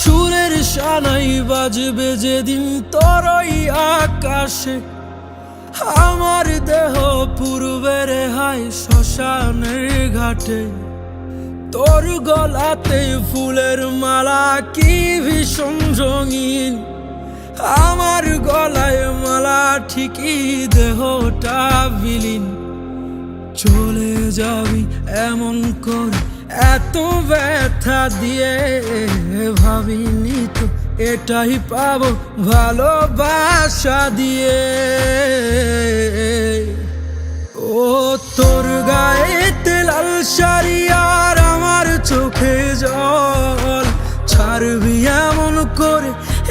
সুরের শানাই বাজবে যেদিন তোর ওই আকাশে, আমার দেহ পূর্বের হায় শ্মশানের ঘাটে। তোর গলাতে ফুলের মালা কি ভীষণ রঙিন, আমার গলায় মালা ঠিকই দেহটা বিলীন। চলে যাবি এমন করে এত ব্যথা দিয়ে, ভাবিনি তো এটাই পাবো ভালোবাসা দিয়ে। ও তোর গায়েতে লাল শাড়ি আর আমার চোখে জল, ছাড়বি এমন করে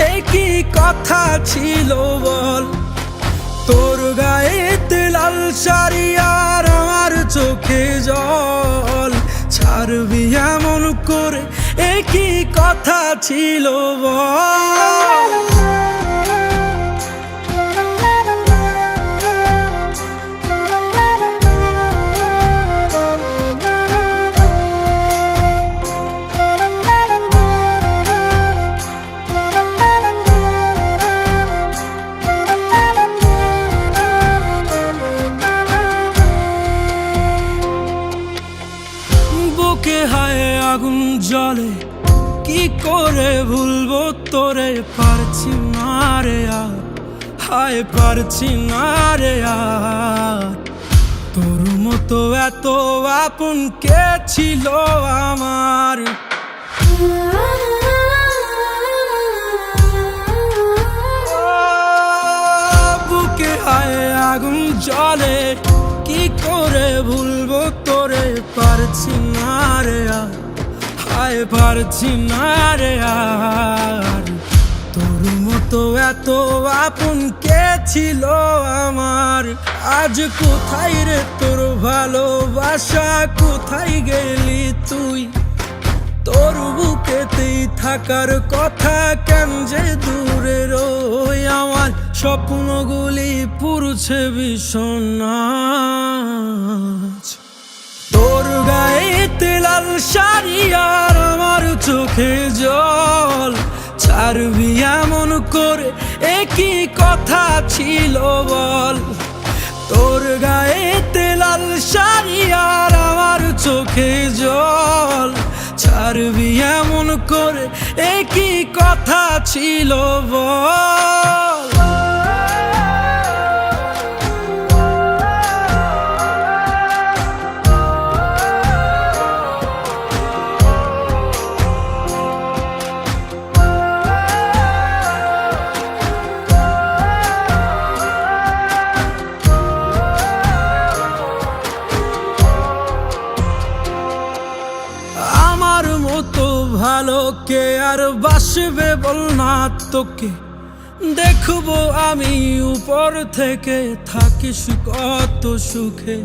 এ কি কথা ছিল বল। তোর গায়েতে লাল শাড়ি আর আমার চোখে জল, ছাড়বি এমন করে এ কি কথা ছিল বল। বুকে হায় আগুন জ্বলে, কি করে ভুলবো তোরে, পারছি না রে আর, হায় পারছি না রে আর। তোর মতো এত আপন কে ছিল আমার। বুকে হায় আগুন জ্বলে, কি করে ভুলবো তোরে, পারছি না রে আর, হায় পারছি না রে আর। তোর মতো এত আপন কে ছিল আমার। আজ কোথায় রে তোর ভালোবাসা, কোথায় গেলি তুই। তোর বুকেতেই থাকার কথা, কেন যে দূরে রই। আমার স্বপ্নগুলি পুরছে ভীষণ আজ। তোর গায়েতে লাল শাড়ি আর আমার চোখে জল, ছাড়বি এমন করে এ কি কথা ছিল বল। তোর গায়েতে লাল শাড়ি আর আমার চোখে জল, ছাড়বি এমন করে এ কি কথা ছিল বল। আমার মতো ভালো কে আর বাসবে বল না তোকে, দেখবো আমি উপর থেকে থাকিস কত সুখে।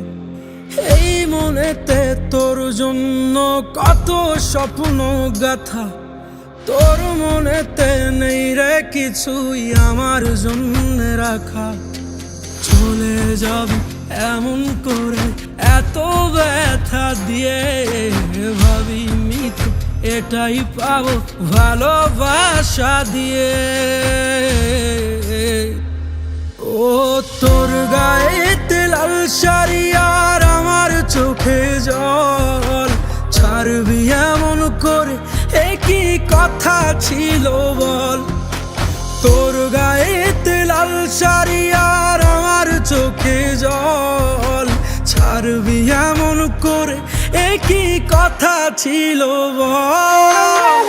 এই মনেতে তোর জন্য কত স্বপ্ন গাথা, তোর মনেতে নেই রে কিছুই আমার জন্য রাখা। চলে যাবি এমন করে এত ব্যথা দিয়ে, ভাবিনি তো এটাই পাবো ভালোবাসা দিয়ে। ও তোর গায়েতে লাল শাড়ি আর আমার চোখে জল, ছাড়বি এমন করে এ কি কথা ছিল বল। তোর গায়েতে লাল শাড়ি আর আমার চোখে জল, ছাড়বি এমন করে এ কি কথা ছিল বল।